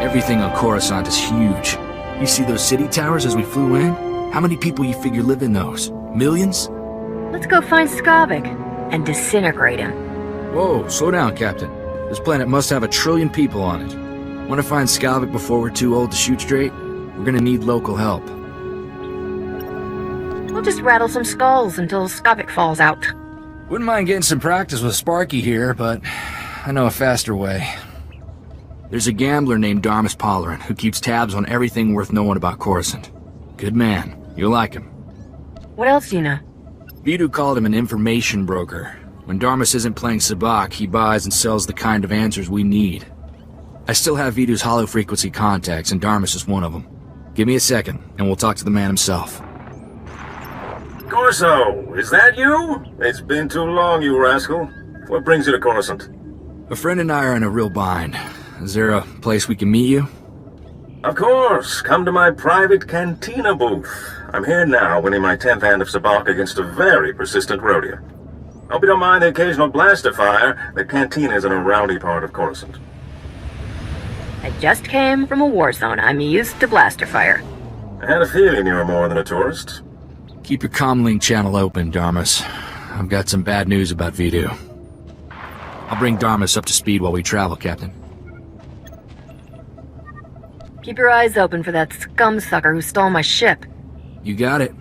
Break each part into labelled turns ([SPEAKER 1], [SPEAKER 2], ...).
[SPEAKER 1] Everything on Coruscant is huge. You see those city towers as we flew in? How many people you figure live in those? Millions?
[SPEAKER 2] Let's go find Skavik and disintegrate him.
[SPEAKER 1] Whoa, slow down, Captain. This planet must have 1 trillion people on it. Want to find Skavik before we're too old to shoot straight? We're gonna need local help.
[SPEAKER 2] We'll just rattle some skulls until Skavik falls out.
[SPEAKER 1] Wouldn't mind getting some practice with Sparky here, but I know a faster way. There's a gambler named Darmus Polarin who keeps tabs on everything worth knowing about Coruscant. Good man. You'll like him.
[SPEAKER 2] What else do you know?
[SPEAKER 1] Vidu called him an information broker. When Darmus isn't playing sabacc, he buys and sells the kind of answers we need. I still have Vidu's hollow-frequency contacts, and Darmus is one of them. Give me a second, and we'll talk to the man himself.
[SPEAKER 3] Corso, is that you? It's been too long, you rascal. What brings you to Coruscant?
[SPEAKER 1] A friend and I are in a real bind. Is there a place we can meet you?
[SPEAKER 3] Of course. Come to my private cantina booth. I'm here now, winning my 10th hand of sabacc against a very persistent Rhodian. Hope you don't mind the occasional blaster fire. The cantina is in a rowdy part of Coruscant.
[SPEAKER 2] I just came from a war zone. I'm used to blaster fire.
[SPEAKER 3] I had a feeling you were more than a tourist.
[SPEAKER 1] Keep your comlink channel open, Darmus. I've got some bad news about Vidu. I'll bring Darmus up to speed while we travel, Captain.
[SPEAKER 2] Keep your eyes open for that scum-sucker who stole my ship.
[SPEAKER 1] You got it.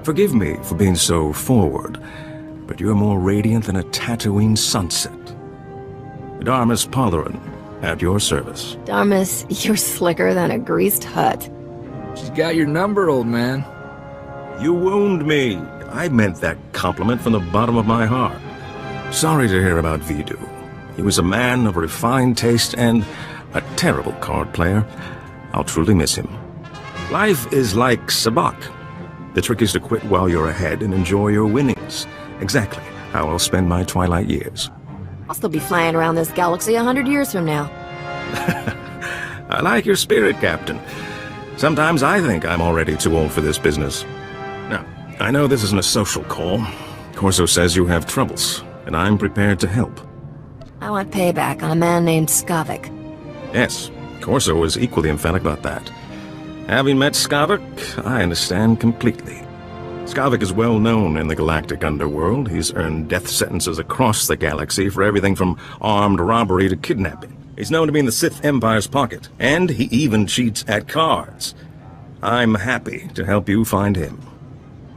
[SPEAKER 4] Forgive me for being so forward, but you're more radiant than a Tatooine sunset. Darmus Polarin, at your service.
[SPEAKER 5] Darmus, you're slicker than a greased hut.
[SPEAKER 1] She's got your number, old man.
[SPEAKER 4] You wound me. I meant that compliment from the bottom of my heart. Sorry to hear about Vidu. He was a man of refined taste and a terrible card player. I'll truly miss him. Life is like sabacc. The trick is to quit while you're ahead and enjoy your winnings. Exactly how I'll spend my twilight years.
[SPEAKER 5] I'll still be flying around this galaxy 100 years from now.
[SPEAKER 4] I like your spirit, Captain. Sometimes I think I'm already too old for this business. Now, I know this isn't a social call. Corso says you have troubles, and I'm prepared to help.
[SPEAKER 5] I want payback on a man named Skavik.
[SPEAKER 4] Yes, Corso was equally emphatic about that. Having met Skavik, I understand completely. Skavik is well known in the galactic underworld. He's earned death sentences across the galaxy for everything from armed robbery to kidnapping. He's known to be in the Sith Empire's pocket, and he even cheats at cards. I'm happy to help you find him.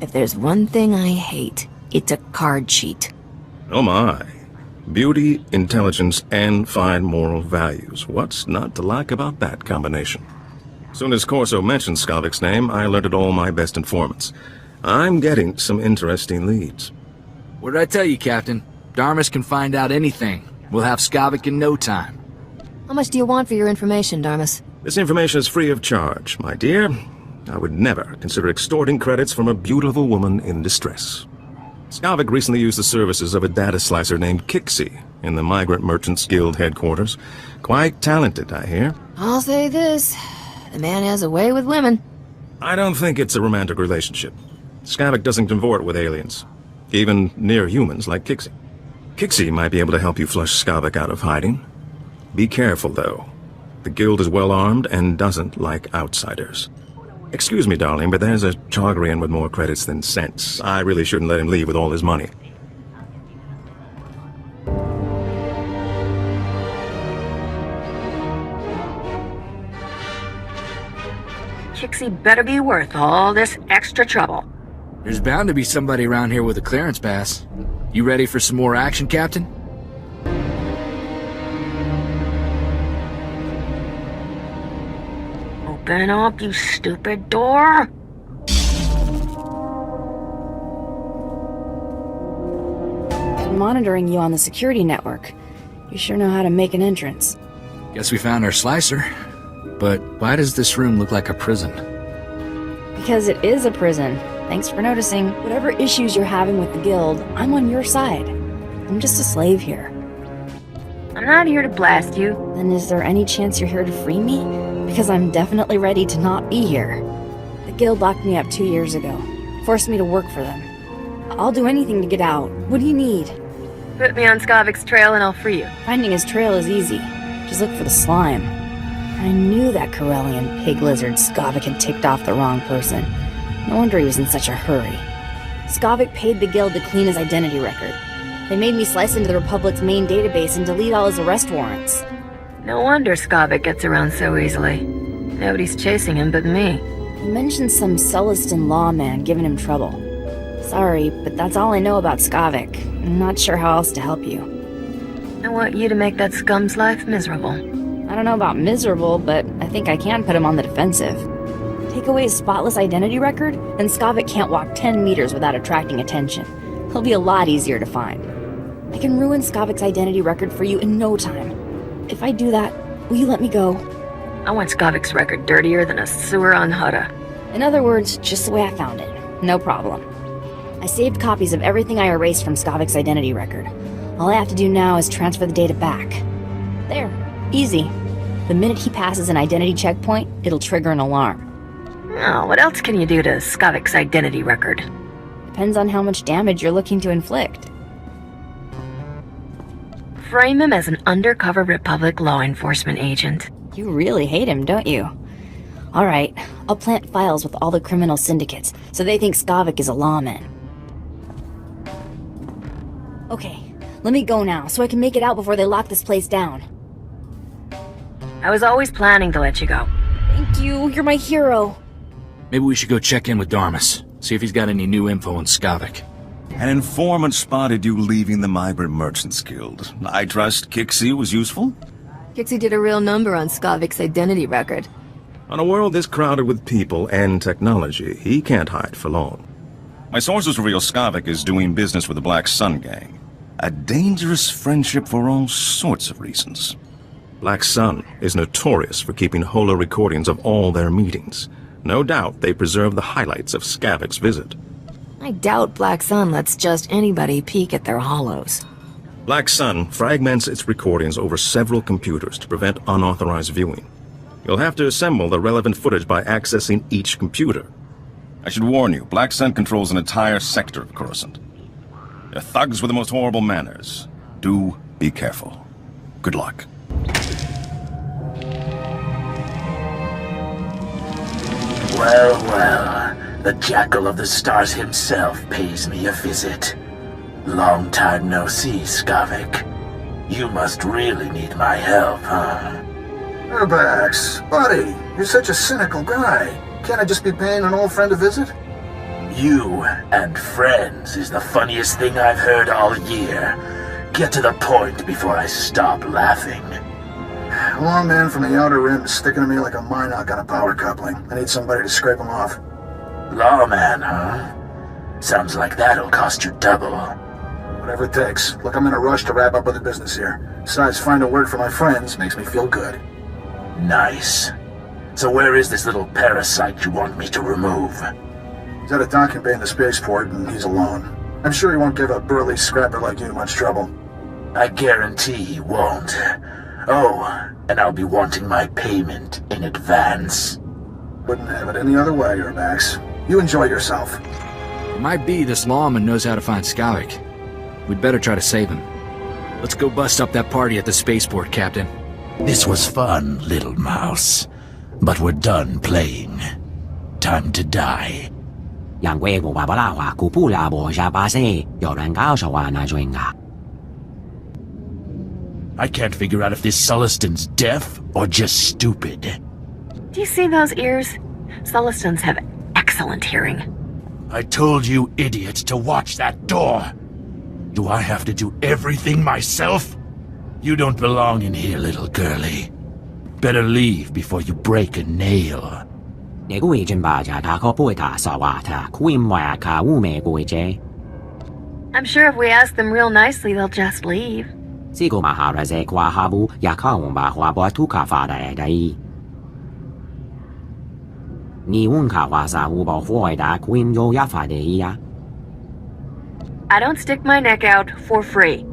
[SPEAKER 5] If there's one thing I hate, it's a card cheat.
[SPEAKER 4] Oh my. Beauty, intelligence, and fine moral values. What's not to like about that combination? Soon as Corso mentioned Skavik's name, I alerted all my best informants. I'm getting some interesting leads.
[SPEAKER 1] What did I tell you, Captain? Darmus can find out anything. We'll have Skavik in no time.
[SPEAKER 5] How much do you want for your information, Darmus?
[SPEAKER 4] This information is free of charge, my dear. I would never consider extorting credits from a beautiful woman in distress. Skavik recently used the services of a data slicer named Kixie in the Migrant Merchants Guild headquarters. Quite talented, I hear.
[SPEAKER 5] I'll say this. The man has a way with women.
[SPEAKER 4] I don't think it's a romantic relationship. Skavik doesn't convert with aliens. even near humans like Kixie. Kixie might be able to help you flush Skavik out of hiding. Be careful, though. The guild is well armed and doesn't like outsiders. Excuse me, darling, but there's a Targaryen with more credits than sense. I really shouldn't let him leave with all his money.
[SPEAKER 2] Kixie better be worth all this extra trouble.
[SPEAKER 1] There's bound to be somebody around here with a clearance pass. You ready for some more action, Captain?
[SPEAKER 2] Open up, you stupid door!
[SPEAKER 6] I'm monitoring you on the security network. You sure know how to make an entrance.
[SPEAKER 1] Guess we found our slicer. But why does this room look like a prison?
[SPEAKER 6] Because it is a prison. Thanks for noticing. Whatever issues you're having with the guild, I'm on your side. I'm just a slave here.
[SPEAKER 2] I'm not here to blast you.
[SPEAKER 6] Then is there any chance you're here to free me? Because I'm definitely ready to not be here. The guild locked me up 2 years ago. Forced me to work for them. I'll do anything to get out. What do you need?
[SPEAKER 2] Put me on Skavik's trail and I'll free you.
[SPEAKER 6] Finding his trail is easy. Just look for the slime. I knew that Corellian pig lizard Skavik had ticked off the wrong person. No wonder he was in such a hurry. Skavik paid the guild to clean his identity record. They made me slice into the Republic's main database and delete all his arrest warrants.
[SPEAKER 2] No wonder Skavik gets around so easily. Nobody's chasing him but me.
[SPEAKER 6] He mentioned some Sullustan lawman giving him trouble. Sorry, but that's all I know about Skavik. I'm not sure how else to help you.
[SPEAKER 2] I want you to make that scum's life miserable.
[SPEAKER 6] I don't know about miserable, but I think I can put him on the defensive. Take away his spotless identity record, and Skavik can't walk 10 meters without attracting attention. He'll be a lot easier to find. I can ruin Skavik's identity record for you in no time. If I do that, will you let me go?
[SPEAKER 2] I want Skavik's record dirtier than a sewer on Hutta.
[SPEAKER 6] In other words, just the way I found it. No problem. I saved copies of everything I erased from Skavik's identity record. All I have to do now is transfer the data back. There. Easy. The minute he passes an identity checkpoint, it'll trigger an alarm.
[SPEAKER 2] Oh, what else can you do to Skavik's identity record?
[SPEAKER 6] Depends on how much damage you're looking to inflict.
[SPEAKER 2] Frame him as an undercover Republic law enforcement agent.
[SPEAKER 6] You really hate him, don't you? Alright, I'll plant files with all the criminal syndicates, so they think Skavik is a lawman. Okay, let me go now, so I can make it out before they lock this place down.
[SPEAKER 2] I was always planning to let you go.
[SPEAKER 6] Thank you, you're my hero.
[SPEAKER 1] Maybe we should go check in with Darmus, see if he's got any new info on Skavik.
[SPEAKER 7] An informant spotted you leaving the Migrant Merchants Guild. I trust Kixie was useful?
[SPEAKER 8] Kixie did a real number on Skavik's identity record.
[SPEAKER 4] On a world this crowded with people and technology, he can't hide for long.
[SPEAKER 7] My sources reveal Skavik is doing business with the Black Sun Gang. A dangerous friendship for all sorts of reasons.
[SPEAKER 4] Black Sun is notorious for keeping holo recordings of all their meetings. No doubt they preserve the highlights of Skavik's visit.
[SPEAKER 8] I doubt Black Sun lets just anybody peek at their hollows.
[SPEAKER 4] Black Sun fragments its recordings over several computers to prevent unauthorized viewing. You'll have to assemble the relevant footage by accessing each computer.
[SPEAKER 7] I should warn you, Black Sun controls an entire sector of Coruscant. They're thugs with the most horrible manners. Do be careful. Good luck.
[SPEAKER 9] Well, well, the Jackal of the Stars himself pays me a visit. Long time no see, Skavik. You must really need my help, huh?
[SPEAKER 10] Bax, buddy, you're such a cynical guy. Can't I just be paying an old friend a visit?
[SPEAKER 9] You and friends is the funniest thing I've heard all year. Get to the point before I stop laughing.
[SPEAKER 10] A long man from the Outer Rim is sticking to me like a Minoc on a power coupling. I need somebody to scrape him off.
[SPEAKER 9] Lawman, huh? Sounds like that'll cost you double.
[SPEAKER 10] Whatever it takes. Look, I'm in a rush to wrap up other business here. Besides, finding work for my friends makes me feel good.
[SPEAKER 9] Nice. So where is this little parasite you want me to remove?
[SPEAKER 10] He's at a docking bay in the spaceport, and he's alone. I'm sure he won't give a burly scrapper like you much trouble.
[SPEAKER 9] I guarantee he won't. Oh, and I'll be wanting my payment in advance.
[SPEAKER 10] Wouldn't have it any other way, Urbax. You enjoy yourself.
[SPEAKER 1] Might be this lawman knows how to find Skavik. We'd better try to save him. Let's go bust up that party at the spaceport, Captain.
[SPEAKER 9] This was fun, little mouse. But we're done playing. Time to die. I can't figure out if this Sullistan's deaf or just stupid.
[SPEAKER 2] Do you see those ears? Sullistans have excellent hearing.
[SPEAKER 9] I told you, idiot, to watch that door. Do I have to do everything myself? You don't belong in here, little girlie. Better leave before you break a nail.
[SPEAKER 2] I'm sure if we ask them real nicely, they'll just leave. I don't stick my neck out for free.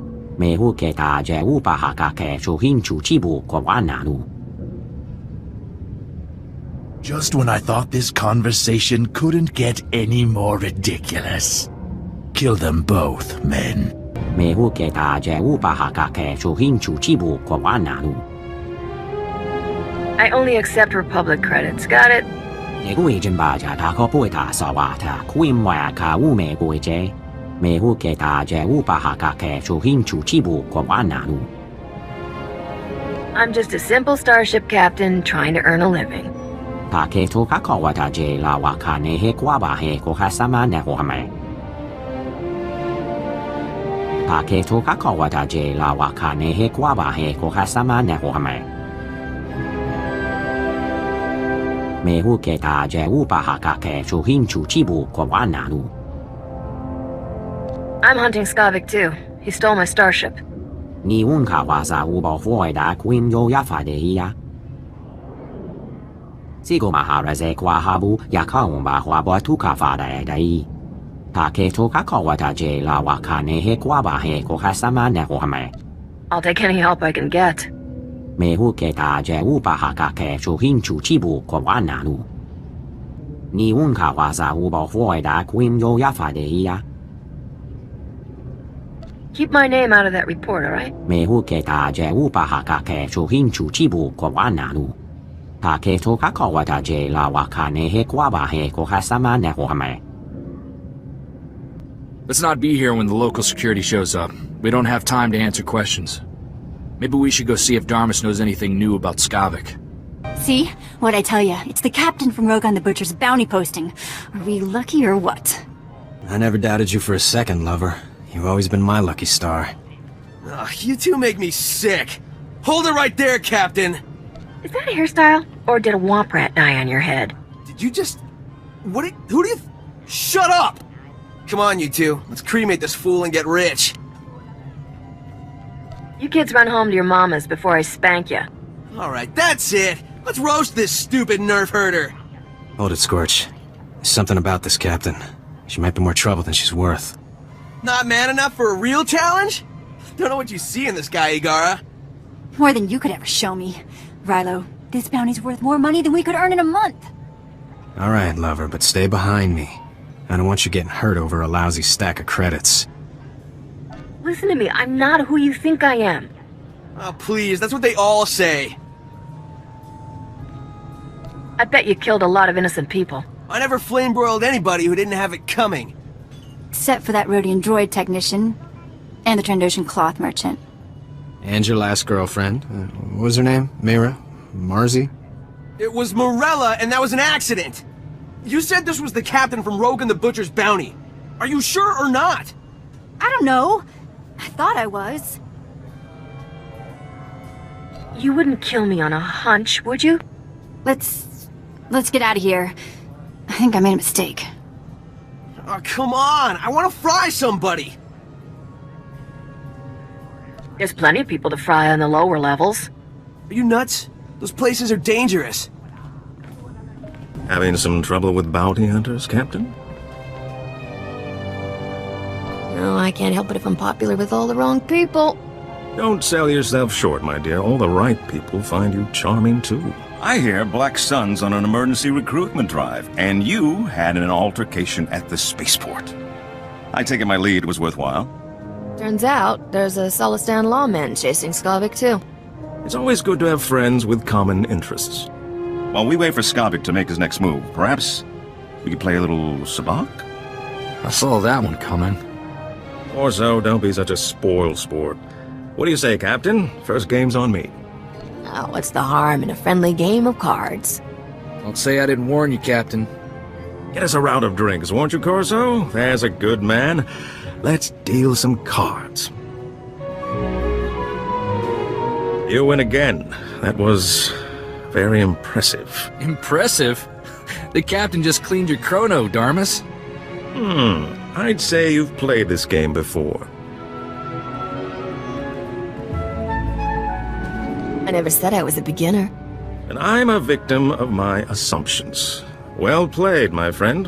[SPEAKER 9] Just when I thought this conversation couldn't get any more ridiculous. Kill them both, men.
[SPEAKER 2] I only accept Republic credits, got it? I'm just a simple starship captain trying to earn a living. I'm hunting Skavik too. He stole my starship. I'll take any help I can get. Keep my name out of that report, alright?
[SPEAKER 1] Let's not be here when the local security shows up. We don't have time to answer questions. Maybe we should go see if Darmus knows anything new about Skavik.
[SPEAKER 11] See? What'd I tell ya? It's the captain from Rogan the Butcher's bounty posting. Are we lucky or what?
[SPEAKER 12] I never doubted you for a second, lover. You've always been my lucky star.
[SPEAKER 13] Ugh, you two make me sick. Hold it right there, Captain!
[SPEAKER 2] Is that a hairstyle? Or did a womp rat die on your head?
[SPEAKER 13] Did you just... who do you... Shut up! Come on, you two. Let's cremate this fool and get rich.
[SPEAKER 2] You kids run home to your mamas before I spank you.
[SPEAKER 13] Alright, that's it! Let's roast this stupid nerf herder!
[SPEAKER 12] Hold it, Scorch. There's something about this captain. She might be more trouble than she's worth.
[SPEAKER 13] Not man enough for a real challenge? Don't know what you see in this guy, Igara.
[SPEAKER 11] More than you could ever show me. Rilo, this bounty's worth more money than we could earn in a month.
[SPEAKER 12] Alright, lover, but stay behind me. I don't want you getting hurt over a lousy stack of credits.
[SPEAKER 2] Listen to me, I'm not who you think I am.
[SPEAKER 13] Oh, please, that's what they all say.
[SPEAKER 2] I bet you killed a lot of innocent people.
[SPEAKER 13] I never flame-broiled anybody who didn't have it coming.
[SPEAKER 11] Except for that Rhodian droid technician. And the Trandoshan cloth merchant.
[SPEAKER 12] And your last girlfriend. What was her name? Mira? Marzi?
[SPEAKER 13] It was Morella, and that was an accident! You said this was the captain from Rogan the Butcher's bounty. Are you sure or not?
[SPEAKER 11] I don't know. I thought I was.
[SPEAKER 2] You wouldn't kill me on a hunch, would you?
[SPEAKER 11] Let's get out of here. I think I made a mistake.
[SPEAKER 13] Oh, come on! I want to fry somebody!
[SPEAKER 2] There's plenty of people to fry on the lower levels.
[SPEAKER 13] Are you nuts? Those places are dangerous.
[SPEAKER 4] Having some trouble with bounty hunters, Captain?
[SPEAKER 8] No, I can't help it if I'm popular with all the wrong people.
[SPEAKER 4] Don't sell yourself short, my dear. All the right people find you charming, too.
[SPEAKER 7] I hear Black Sun's on an emergency recruitment drive, and you had an altercation at the spaceport. I take it my lead was worthwhile.
[SPEAKER 8] Turns out, there's a Solistan lawman chasing Skavik, too.
[SPEAKER 4] It's always good to have friends with common interests.
[SPEAKER 7] While we wait for Skavik to make his next move, perhaps we could play a little sabacc?
[SPEAKER 1] I saw that one coming.
[SPEAKER 4] Corso, don't be such a spoil sport. What do you say, Captain? First game's on me.
[SPEAKER 8] Oh, what's the harm in a friendly game of cards?
[SPEAKER 1] Don't say I didn't warn you, Captain.
[SPEAKER 4] Get us a round of drinks, won't you, Corso? There's a good man. Let's deal some cards. You win again. That was very impressive.
[SPEAKER 1] Impressive? The Captain just cleaned your chrono, Darmus.
[SPEAKER 4] I'd say you've played this game before.
[SPEAKER 8] I never said I was a beginner.
[SPEAKER 4] And I'm a victim of my assumptions. Well played, my friend.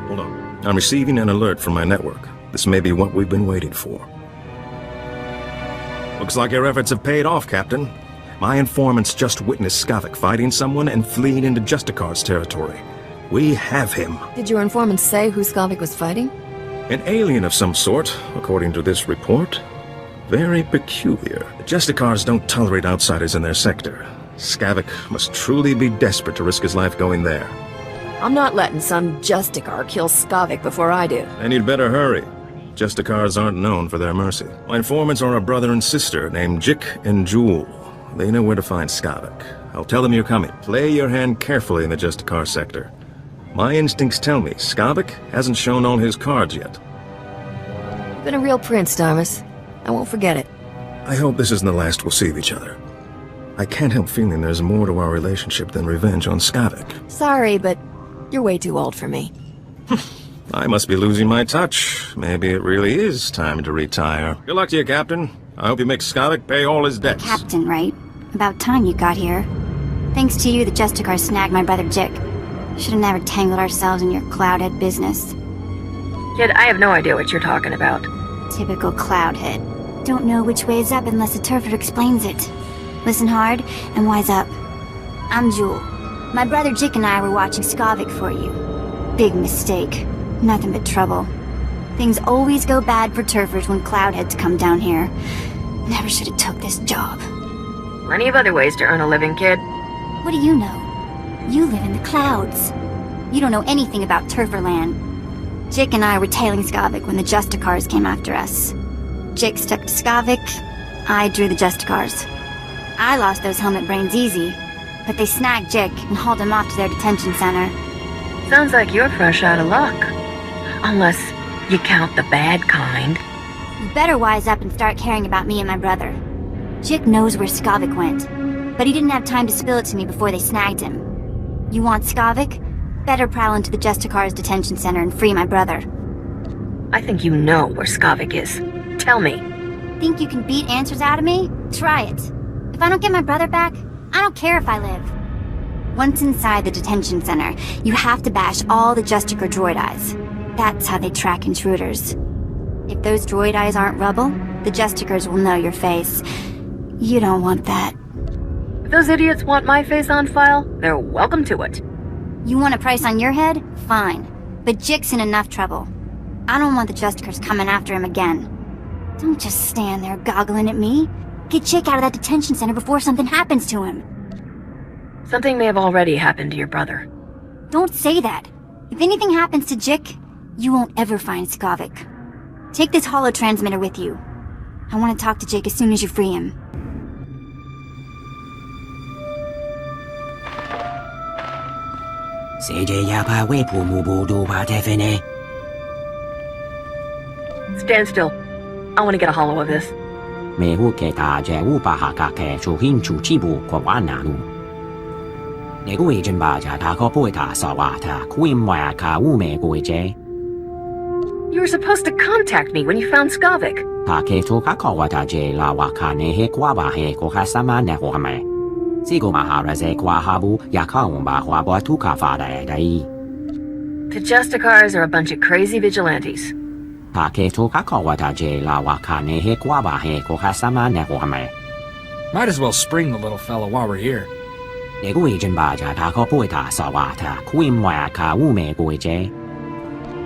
[SPEAKER 4] Hold on. I'm receiving an alert from my network. This may be what we've been waiting for. Looks like your efforts have paid off, Captain. My informants just witnessed Skavik fighting someone and fleeing into Justicar's territory. We have him.
[SPEAKER 8] Did your informants say who Skavik was fighting?
[SPEAKER 4] An alien of some sort, according to this report. Very peculiar. The Justicars don't tolerate outsiders in their sector. Skavik must truly be desperate to risk his life going there.
[SPEAKER 8] I'm not letting some Justicar kill Skavik before I do.
[SPEAKER 4] And you'd better hurry. Justicars aren't known for their mercy. My informants are a brother and sister named Jik and Jewel. They know where to find Skavik. I'll tell them you're coming. Play your hand carefully in the Justicar sector. My instincts tell me Skavik hasn't shown all his cards yet.
[SPEAKER 8] You've been a real prince, Darmus. I won't forget it.
[SPEAKER 4] I hope this isn't the last we'll see of each other. I can't help feeling there's more to our relationship than revenge on Skavik.
[SPEAKER 8] Sorry, but you're way too old for me.
[SPEAKER 4] I must be losing my touch. Maybe it really is time to retire. Good luck to you, Captain. I hope you make Skavik pay all his debts.
[SPEAKER 11] Captain, right? About time you got here. Thanks to you, the Justicar snagged my brother Jik. Should have never tangled ourselves in your cloudhead business.
[SPEAKER 2] Kid, I have no idea what you're talking about.
[SPEAKER 11] Typical cloudhead. Don't know which way is up unless a turfer explains it. Listen hard and wise up. I'm Jewel. My brother Jik and I were watching Skavik for you. Big mistake. Nothing but trouble. Things always go bad for turfers when cloudheads come down here. Never should have took this job.
[SPEAKER 2] Plenty of other ways to earn a living, kid.
[SPEAKER 11] What do you know? You live in the clouds. You don't know anything about Turferland. Jik and I were tailing Skavik when the Justicars came after us. Jik stuck to Skavik, I drew the Justicars. I lost those helmet brains easy, but they snagged Jik and hauled him off to their detention center.
[SPEAKER 2] Sounds like you're fresh out of luck. Unless you count the bad kind.
[SPEAKER 11] You better wise up and start caring about me and my brother. Jik knows where Skavik went, but he didn't have time to spill it to me before they snagged him. You want Skavik? Better prowl into the Justicar's detention center and free my brother.
[SPEAKER 2] I think you know where Skavik is. Tell me.
[SPEAKER 11] Think you can beat answers out of me? Try it. If I don't get my brother back, I don't care if I live. Once inside the detention center, you have to bash all the Justicar droid eyes. That's how they track intruders. If those droid eyes aren't rubble, the Justicars will know your face. You don't want that.
[SPEAKER 2] If those idiots want my face on file, they're welcome to it.
[SPEAKER 11] You want a price on your head? Fine. But Jik's in enough trouble. I don't want the Justicars coming after him again. Don't just stand there goggling at me. Get Jik out of that detention center before something happens to him.
[SPEAKER 2] Something may have already happened to your brother.
[SPEAKER 11] Don't say that. If anything happens to Jik, you won't ever find Skavik. Take this holo transmitter with you. I want to talk to Jik as soon as you free him.
[SPEAKER 2] Stand still. I want to get a holo of this. You were supposed to contact me when you found Skavik. The Justicars are a bunch of crazy vigilantes.
[SPEAKER 14] Might
[SPEAKER 1] as well spring the little fella while we're here.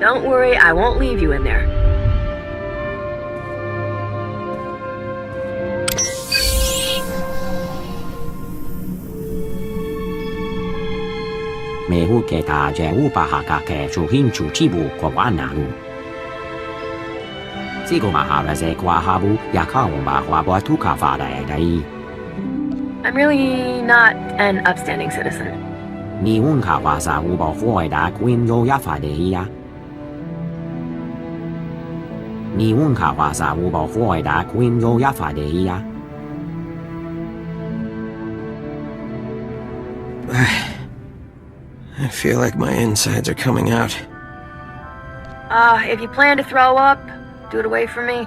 [SPEAKER 2] Don't worry, I won't leave you in there. I'm really not an upstanding citizen.
[SPEAKER 13] I feel like my insides are coming out.
[SPEAKER 2] If you plan to throw up, do it away from me.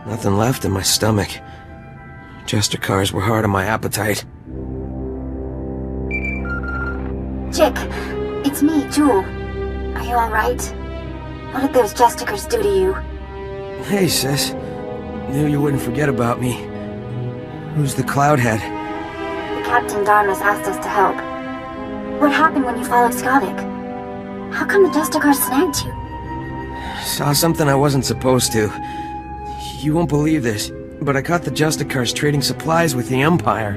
[SPEAKER 13] Nothing left in my stomach. Jester cars were hard on my appetite.
[SPEAKER 11] Chick, it's me, Jewel. Are you alright? What did those Jesticers do to you?
[SPEAKER 13] Hey, sis. Knew you wouldn't forget about me. Who's the Cloudhead?
[SPEAKER 11] The Captain Darmus asked us to help. What happened when you followed Skavik? How come the Jesticars snagged you?
[SPEAKER 13] Saw something I wasn't supposed to. You won't believe this, but I caught the Justicars trading supplies with the Empire.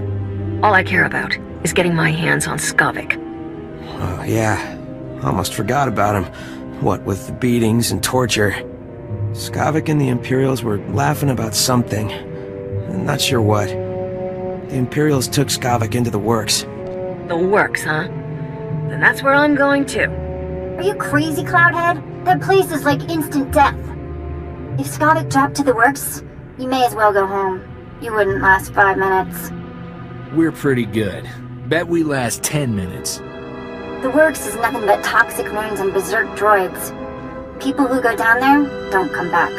[SPEAKER 2] All I care about is getting my hands on Skavik.
[SPEAKER 13] Oh, yeah. Almost forgot about him. What with the beatings and torture. Skavik and the Imperials were laughing about something. Not sure what. The Imperials took Skavik into the works.
[SPEAKER 2] The works, huh? Then that's where I'm going too.
[SPEAKER 11] Are you crazy, Cloudhead? That place is like instant death. If Skavik dropped to the works, you may as well go home. You wouldn't last 5 minutes.
[SPEAKER 1] We're pretty good. Bet we last 10 minutes.
[SPEAKER 11] The works is nothing but toxic ruins and berserk droids. People who go down there don't come back.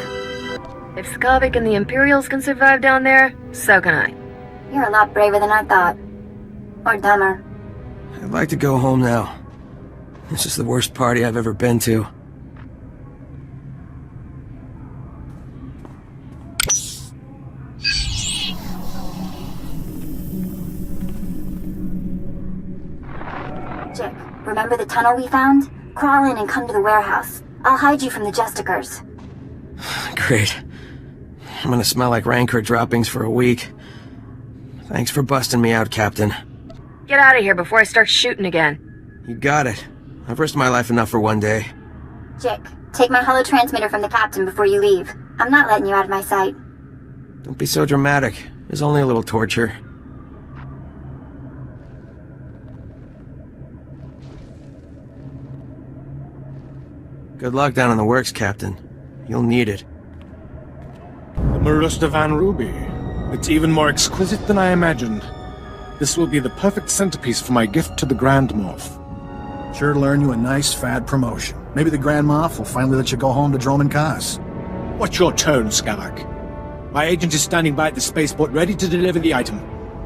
[SPEAKER 2] If Skavik and the Imperials can survive down there, so can I.
[SPEAKER 11] You're a lot braver than I thought. Or dumber.
[SPEAKER 13] I'd like to go home now. This is the worst party I've ever been to.
[SPEAKER 11] Chick, remember the tunnel we found? Crawl in and come to the warehouse. I'll hide you from the Justicars.
[SPEAKER 13] Great. I'm gonna smell like Rancor droppings for a week. Thanks for busting me out, Captain.
[SPEAKER 2] Get out of here before I start shooting again.
[SPEAKER 13] You got it. I've risked my life enough for one day.
[SPEAKER 11] Chick, take my holo-transmitter from the Captain before you leave. I'm not letting you out of my sight.
[SPEAKER 13] Don't be so dramatic. There's only a little torture. Good luck down in the works, Captain. You'll need it.
[SPEAKER 15] The Marusta Van Ruby. It's even more exquisite than I imagined. This will be the perfect centerpiece for my gift to the Grand Moff.
[SPEAKER 10] Sure to learn you a nice, fat promotion. Maybe the Grand Moff will finally let you go home to Dromon Kaas.
[SPEAKER 15] What's your tone, Skavak? My agent is standing by at the spaceport ready to deliver the item.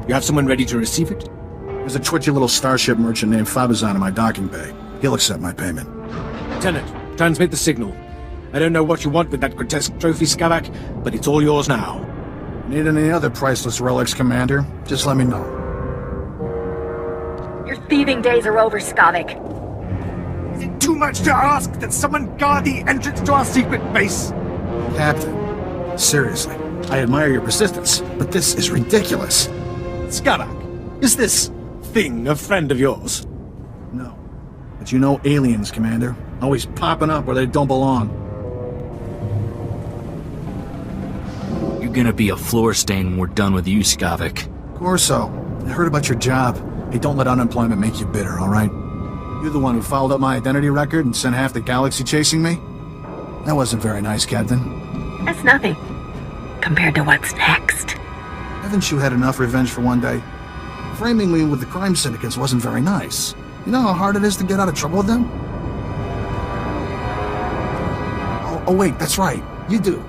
[SPEAKER 15] You have someone ready to receive it?
[SPEAKER 10] There's a twitchy little starship merchant named Fabizan in my docking bay. He'll accept my payment.
[SPEAKER 15] Lieutenant, transmit the signal. I don't know what you want with that grotesque trophy, Skavak, but it's all yours now.
[SPEAKER 10] Need any other priceless relics, Commander? Just let me know.
[SPEAKER 2] Your thieving days are over, Skavik.
[SPEAKER 15] Is it too much to ask that someone guard the entrance to our secret base?
[SPEAKER 10] Captain, seriously, I admire your persistence, but this is ridiculous.
[SPEAKER 15] Skavak, is this thing a friend of yours?
[SPEAKER 10] No. But you know aliens, Commander. Always popping up where they don't belong.
[SPEAKER 1] You're gonna be a floor stain when we're done with you, Skavik.
[SPEAKER 10] Corso, I heard about your job. Hey, don't let unemployment make you bitter, alright? You're the one who fouled up my identity record and sent half the galaxy chasing me? That wasn't very nice, Captain.
[SPEAKER 2] That's nothing compared to what's next.
[SPEAKER 10] Haven't you had enough revenge for one day? Framing me with the crime syndicates wasn't very nice. You know how hard it is to get out of trouble with them? Oh wait, that's right. You do.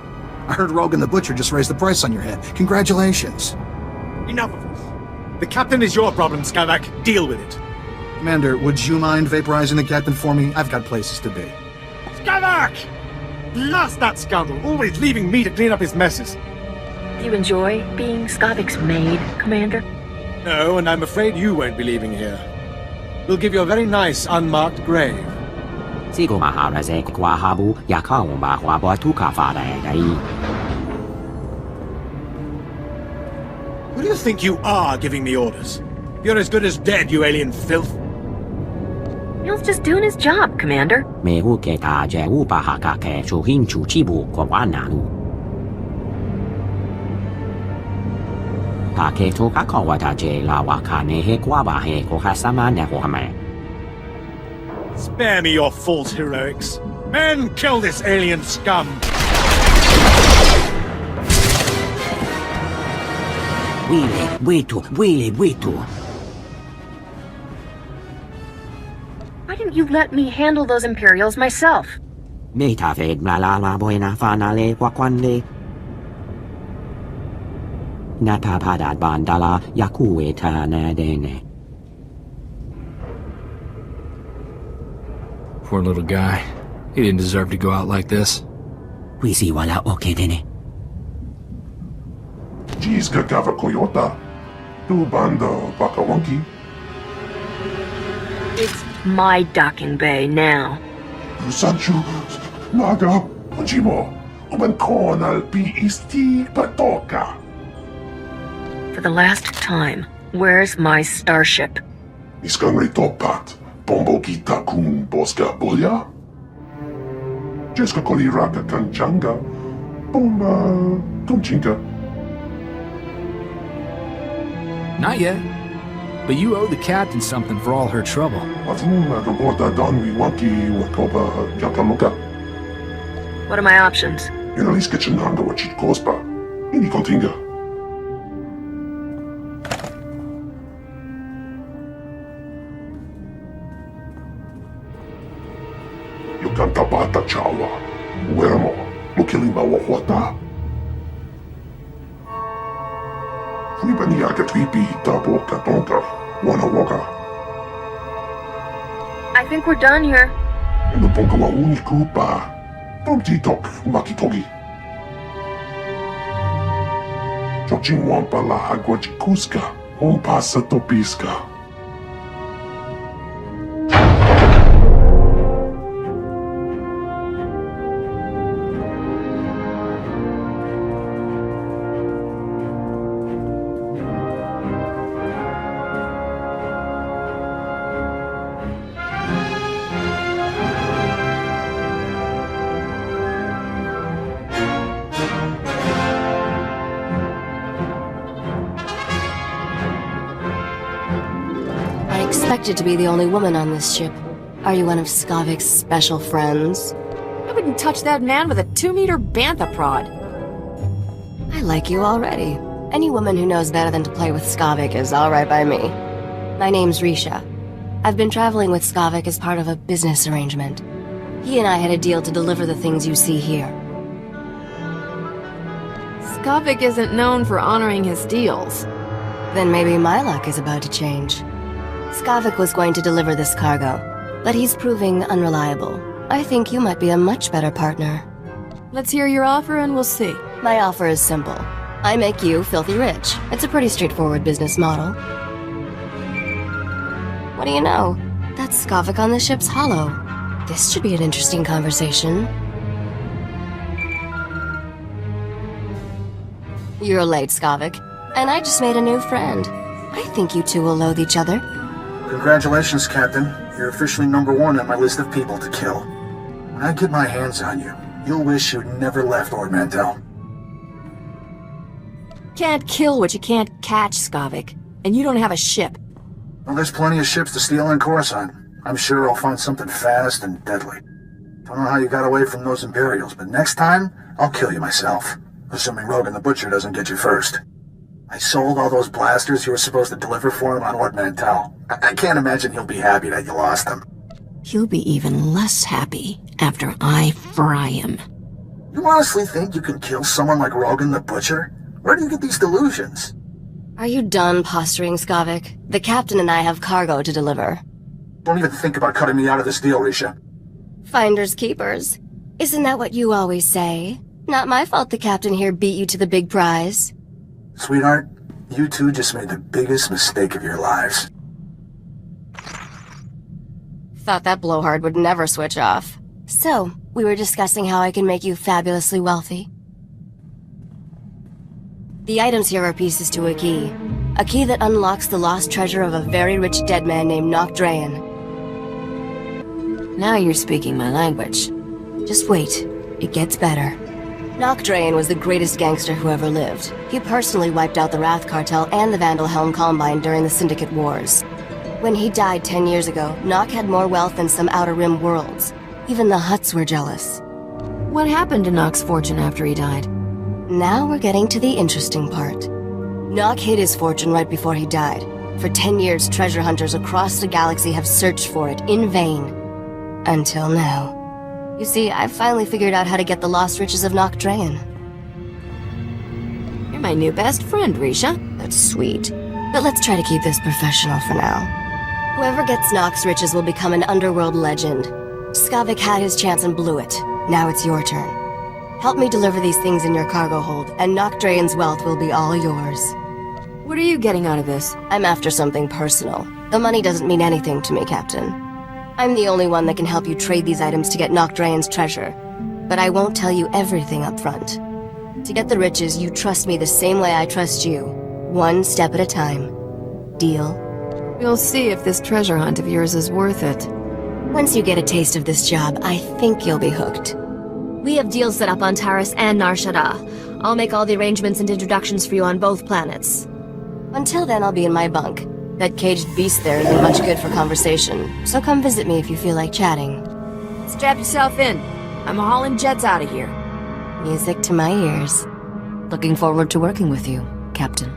[SPEAKER 10] I heard Rogan the Butcher just raised the price on your head. Congratulations.
[SPEAKER 15] Enough of this. The Captain is your problem, Skavak. Deal with it.
[SPEAKER 10] Commander, would you mind vaporizing the Captain for me? I've got places to be.
[SPEAKER 15] Skavak! Blast that scoundrel, always leaving me to clean up his messes.
[SPEAKER 2] Do you enjoy being Skavik's maid, Commander?
[SPEAKER 15] No, and I'm afraid you won't be leaving here. We'll give you a very nice, unmarked grave.
[SPEAKER 14] Who do
[SPEAKER 15] you think you are giving me orders? You're as good as dead, you alien filth.
[SPEAKER 2] Neil's just doing his job, Commander.
[SPEAKER 15] Spare me your false heroics. Men, kill this alien scum!
[SPEAKER 2] Why didn't you let me handle those Imperials myself?
[SPEAKER 1] Poor little guy. He didn't deserve to go out like this.
[SPEAKER 16] Jiska Gava Koyota. Tu bando Bakawonki.
[SPEAKER 2] It's my docking bay now.
[SPEAKER 16] Sanchu Naga Ujimo. Uben al Isti Patoka.
[SPEAKER 2] For the last time, where's my starship?
[SPEAKER 16] Iskangri Topat. Bombo Kita Kun Boska Boya. Jeska Koliraka Kanchanga. Bomba Tunchinka.
[SPEAKER 1] Not yet. But you owe the captain something for all her trouble.
[SPEAKER 2] What are my options?
[SPEAKER 16] Yukantapata Chawa. Uermo. Mukilima Wahota.
[SPEAKER 2] I think we're done here.
[SPEAKER 8] To be the only woman on this ship. Are you one of Skavik's special friends?
[SPEAKER 5] I wouldn't touch that man with a 2-meter bantha prod.
[SPEAKER 8] I like you already. Any woman who knows better than to play with Skavik is alright by me. My name's Risha. I've been traveling with Skavik as part of a business arrangement. He and I had a deal to deliver the things you see here.
[SPEAKER 5] Skavik isn't known for honoring his deals.
[SPEAKER 8] Then maybe my luck is about to change. Skavik was going to deliver this cargo, but he's proving unreliable. I think you might be a much better partner.
[SPEAKER 5] Let's hear your offer and we'll see.
[SPEAKER 8] My offer is simple. I make you filthy rich. It's a pretty straightforward business model. What do you know? That's Skavik on the ship's hollow. This should be an interesting conversation. You're late, Skavik. And I just made a new friend. I think you two will loathe each other.
[SPEAKER 10] Congratulations, Captain. You're officially #1 on my list of people to kill. When I get my hands on you, you'll wish you'd never left Ord Mantell.
[SPEAKER 5] Can't kill what you can't catch, Skavik. And you don't have a ship.
[SPEAKER 10] Well, there's plenty of ships to steal in Coruscant. I'm sure I'll find something fast and deadly. Don't know how you got away from those Imperials, but next time, I'll kill you myself. Assuming Rogan the Butcher doesn't get you first. I sold all those blasters you were supposed to deliver for him on Ord Mantell. I can't imagine he'll be happy that you lost them.
[SPEAKER 8] He'll be even less happy after I fry him.
[SPEAKER 10] You honestly think you can kill someone like Rogan the Butcher? Where do you get these delusions?
[SPEAKER 8] Are you done posturing, Skavik? The captain and I have cargo to deliver.
[SPEAKER 10] Don't even think about cutting me out of this deal, Risha.
[SPEAKER 8] Finders keepers. Isn't that what you always say? Not my fault the captain here beat you to the big prize.
[SPEAKER 10] Sweetheart, you two just made the biggest mistake of your lives.
[SPEAKER 8] Thought that blowhard would never switch off. So, we were discussing how I can make you fabulously wealthy. The items here are pieces to a key that unlocks the lost treasure of a very rich dead man named Nocdrayan.
[SPEAKER 5] Now you're speaking my language.
[SPEAKER 8] Just wait, it gets better. Nocdrayan was the greatest gangster who ever lived. He personally wiped out the Wrath Cartel and the Vandalhelm Combine during the Syndicate Wars. When he died 10 years ago, Nock had more wealth than some Outer Rim worlds. Even the Hutts were jealous.
[SPEAKER 5] What happened to Nock's fortune after he died?
[SPEAKER 8] Now we're getting to the interesting part. Nock hid his fortune right before he died. For 10 years, treasure hunters across the galaxy have searched for it in vain. Until now. You see, I've finally figured out how to get the lost riches of Nocdrayan.
[SPEAKER 5] You're my new best friend, Risha.
[SPEAKER 8] That's sweet. But let's try to keep this professional for now. Whoever gets Nock's riches will become an underworld legend. Skavik had his chance and blew it. Now it's your turn. Help me deliver these things in your cargo hold, and Nocdrayan's wealth will be all yours.
[SPEAKER 5] What are you getting out of this?
[SPEAKER 8] I'm after something personal. The money doesn't mean anything to me, Captain. I'm the only one that can help you trade these items to get Nocdrayan's treasure. But I won't tell you everything up front. To get the riches, you trust me the same way I trust you. One step at a time. Deal?
[SPEAKER 5] We'll see if this treasure hunt of yours is worth it.
[SPEAKER 8] Once you get a taste of this job, I think you'll be hooked. We have deals set up on Taris and Nar Shaddaa. I'll make all the arrangements and introductions for you on both planets. Until then, I'll be in my bunk. That caged beast there isn't much good for conversation, so come visit me if you feel like chatting.
[SPEAKER 5] Strap yourself in. I'm hauling jets out of here.
[SPEAKER 8] Music to my ears. Looking forward to working with you, Captain.